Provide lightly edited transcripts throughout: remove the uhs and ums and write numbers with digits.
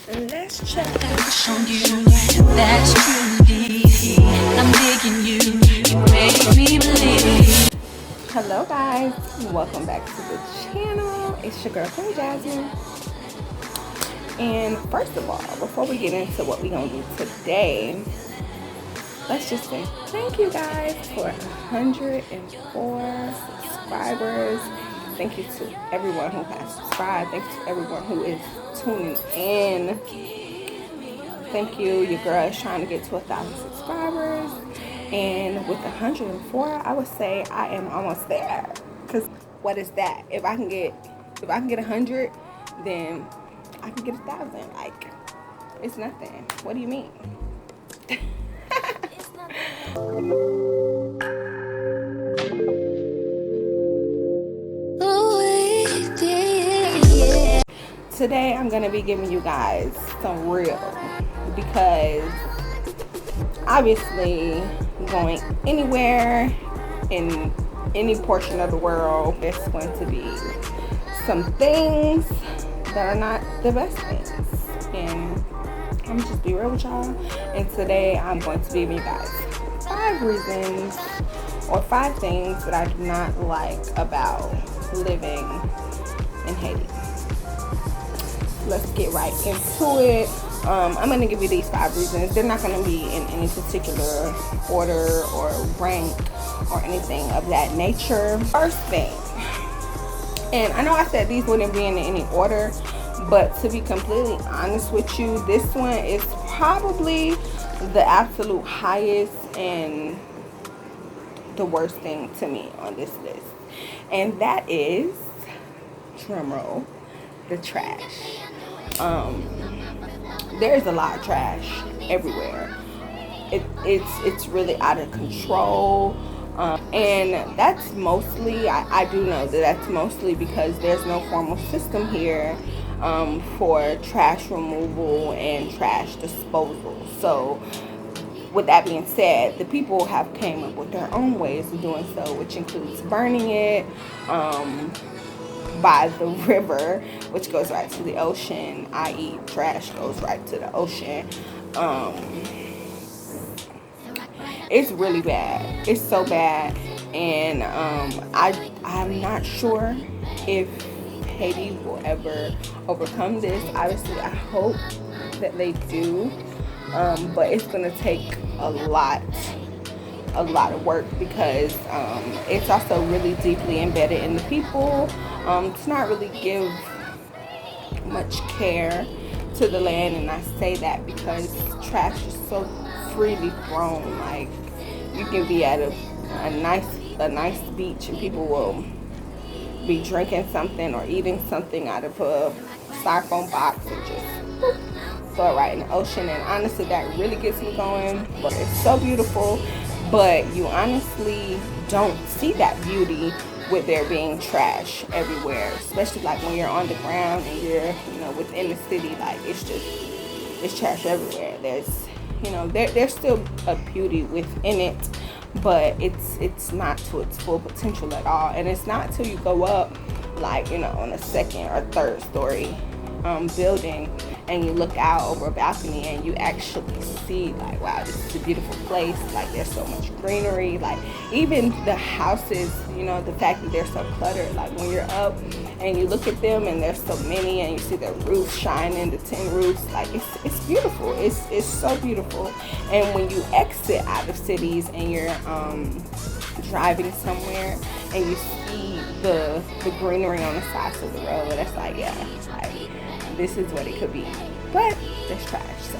Let's check Show you that's truly I'm digging you. You make me believe. Hello guys, welcome back to the channel. It's your girlfriend Jasmine. And first of all, before we get into what we're gonna do today, let's just say thank you guys for 104 subscribers. Thank you to everyone who has subscribed. Thank you to everyone who is tuning in. Thank you. Your girl is trying to get to 1,000 subscribers. And with 104, I would say I am almost there. Cause what is that? If I can get 100, then I can get 1,000. Like, it's nothing. What do you mean? Today I'm gonna be giving you guys some real, because obviously going anywhere in any portion of the world, there's going to be some things that are not the best things, and I'm just be real with y'all. And today I'm going to be giving you guys 5 reasons or 5 things that I do not like about living in Haiti. Let's get right into it. I'm going to give you these 5 reasons. They're not going to be in any particular order or rank or anything of that nature. First thing, and I know I said these wouldn't be in any order, but to be completely honest with you, this one is probably the absolute highest and the worst thing to me on this list. And that is, drumroll, the trash. There's a lot of trash everywhere. It's really out of control, and that's mostly, I do know that that's mostly because there's no formal system here for trash removal and trash disposal. So with that being said, the people have came up with their own ways of doing so, which includes burning it by the river, which goes right to the ocean, i.e. trash goes right to the ocean. It's really bad. It's so bad. And I'm not sure if Haiti will ever overcome this. Obviously, I hope that they do. But it's gonna take a lot of work, because it's also really deeply embedded in the people. To not really give much care to the land, and I say that because trash is so freely thrown. Like, you can be at a nice beach and people will be drinking something or eating something out of a styrofoam box and just throw it right in the ocean. And honestly, that really gets me going. But it's so beautiful, but you honestly don't see that beauty with there being trash everywhere, especially like when you're on the ground and you're within the city. Like, it's trash everywhere. There's still a beauty within it, but it's not to its full potential at all. And it's not till you go up, like, on a second or third story building, and you look out over a balcony and you actually see, like, wow, this is a beautiful place. Like, there's so much greenery. Like, even the houses, the fact that they're so cluttered, like when you're up and you look at them and there's so many and you see the roofs shining, the tin roofs, like, it's beautiful. It's so beautiful. And when you exit out of cities and you're driving somewhere and you see the greenery on the sides of the road, that's like, yeah, like, this is what it could be. But there's trash, so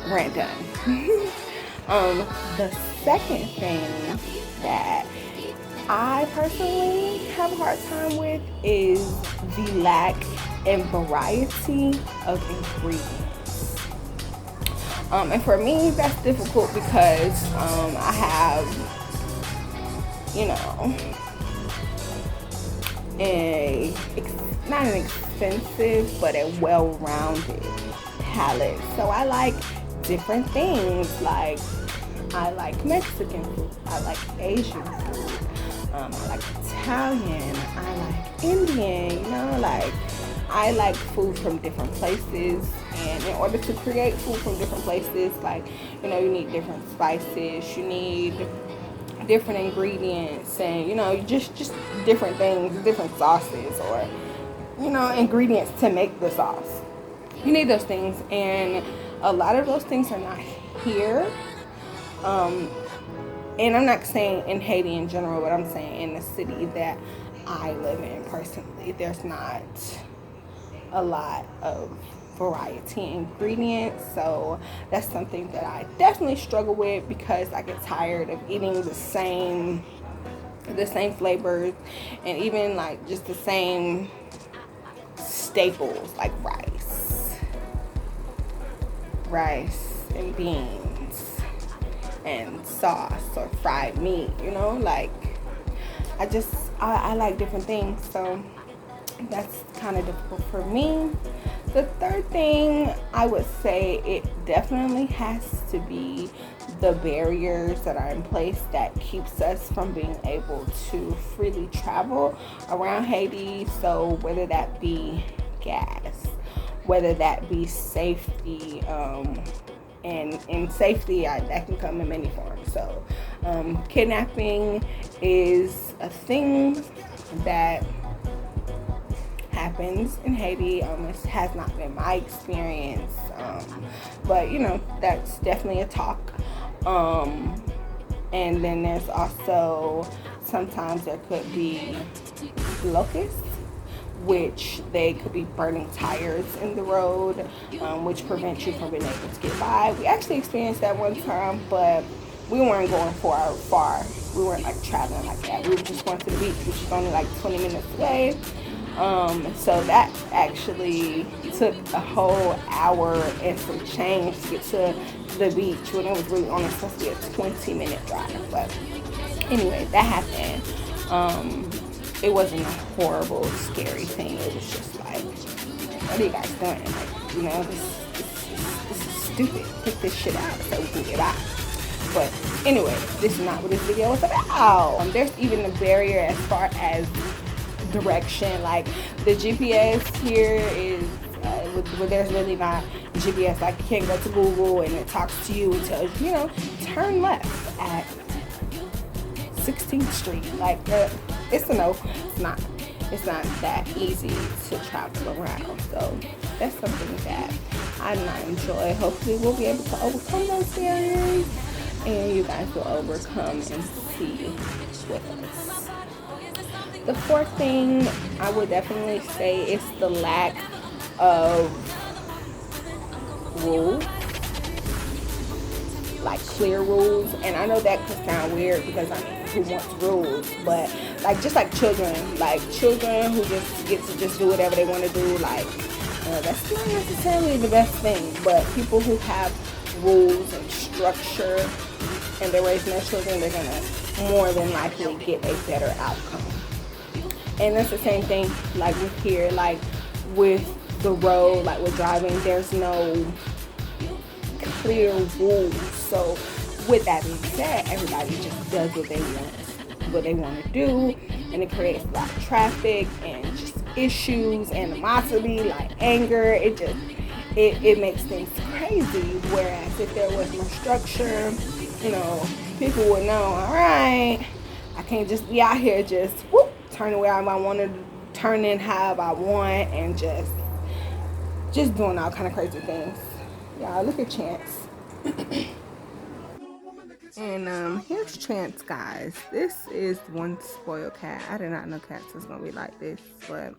rant done. The second thing that I personally have a hard time with is the lack and variety of ingredients. And for me, that's difficult because I have, not an expensive, but a well-rounded palate. So I like different things. Like, I like Mexican food, I like Asian food, I like Italian, I like Indian, like I like food from different places, and in order to create food from different places, like, you know, you need different spices, you need different ingredients, and, you know, just different things, different sauces, or, you know, ingredients to make the sauce. You need those things, and a lot of those things are not here. And I'm not saying in Haiti in general, but I'm saying in the city that I live in personally, there's not a lot of variety in ingredients. So that's something that I definitely struggle with, because I get tired of eating the same flavors, and even like just the same staples, like rice and beans and sauce or fried meat, you know, like I like different things. So that's kind of difficult for me. The third thing, I would say it definitely has to be the barriers that are in place that keeps us from being able to freely travel around Haiti. So whether that be gas, whether that be safety, and in safety, that can come in many forms. So kidnapping is a thing that happens in Haiti. It has not been my experience, but you know, that's definitely a talk. And then there's also, sometimes there could be locusts, which they could be burning tires in the road, which prevents you from being able to get by. We actually experienced that one time, but we weren't going far. We weren't like traveling like that. We were just going to the beach, which is only like 20 minutes away. So that actually took a whole hour and some change to get to the beach, when it was really only supposed to be a 20-minute drive. But anyway, that happened. It wasn't a horrible, scary thing. It was just like, what are you guys doing? Like, you know, this is stupid. Pick this shit out so we can get by. But anyway, this is not what this video was about. There's even a barrier as far as direction. Like, the GPS here is, where there's really not GPS. Like, you can't go to Google and it talks to you and tells you, you know, turn left at 16th Street. Like, it's a no. It's not that easy to travel around. So that's something that I do not enjoy. Hopefully we'll be able to overcome those barriers, and you guys will overcome and see with us. The fourth thing I would definitely say is the lack of rules, like clear rules. And I know that could sound weird, because I mean, who wants rules? But like, just like children who just get to just do whatever they want to do, like, that's not necessarily the best thing. But people who have rules and structure, and they're raising their children, they're gonna more than likely get a better outcome. And that's the same thing like with here, like with the road, like with driving, there's no clear rules. So with that being said, everybody just does what they want to do, and it creates a lot of traffic and just issues, animosity, like anger. It makes things crazy. Whereas if there was more structure, you know, people would know, all right, I can't just be out here just turn where I want to turn in how I want, and just doing all kind of crazy things. Y'all, look at Chance. And here's Chance, guys. This is one spoiled cat. I did not know cats was gonna be like this, but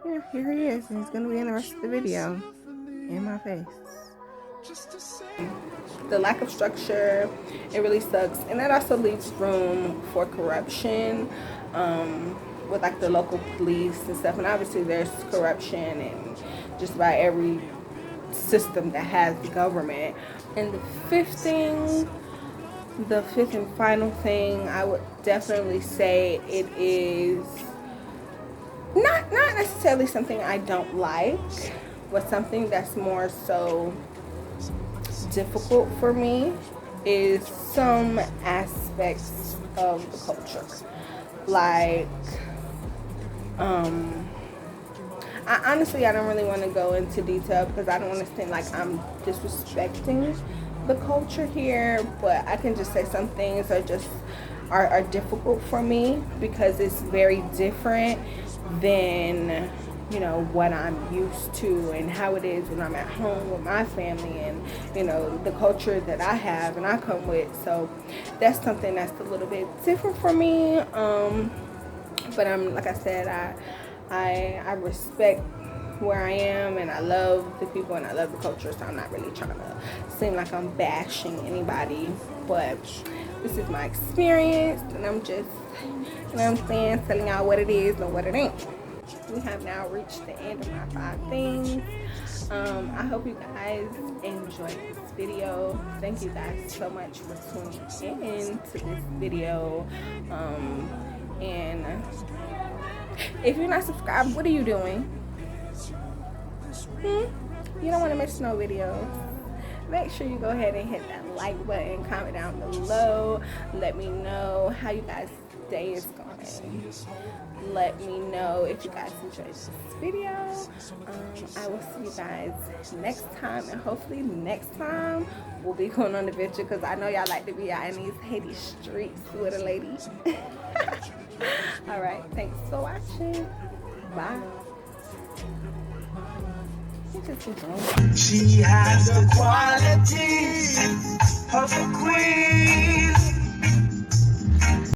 yeah, here he is, and he's gonna be in the rest of the video in my face. The lack of structure, it really sucks, and that also leaves room for corruption, with like the local police and stuff. And obviously there's corruption in just about every system that has government. And the fifth and final thing, I would definitely say it is not necessarily something I don't like, but something that's more so difficult for me, is some aspects of the culture. Like, I don't really want to go into detail because I don't want to seem like I'm disrespecting the culture here, but I can just say some things are difficult for me because it's very different than, you know, what I'm used to and how it is when I'm at home with my family, and, you know, the culture that I have and I come with. So that's something that's a little bit different for me. But I'm, like I said, I respect where I am, and I love the people and I love the culture, so I'm not really trying to seem like I'm bashing anybody, but this is my experience, and I'm just, you know what I'm saying, telling y'all what it is and what it ain't. We have now reached the end of my 5 things. I hope you guys enjoyed this video. Thank you guys so much for tuning in to this video. And if you're not subscribed, what are you doing? You don't want to miss no videos. Make sure you go ahead and hit that like button, comment down below, let me know how you guys' day is going. Let me know if you guys enjoyed this video. I will see you guys next time, and hopefully next time we'll be going on the adventure, because I know y'all like to be out in these Haiti streets with a lady. Alright, thanks for watching. Bye. She has the qualities of a queen.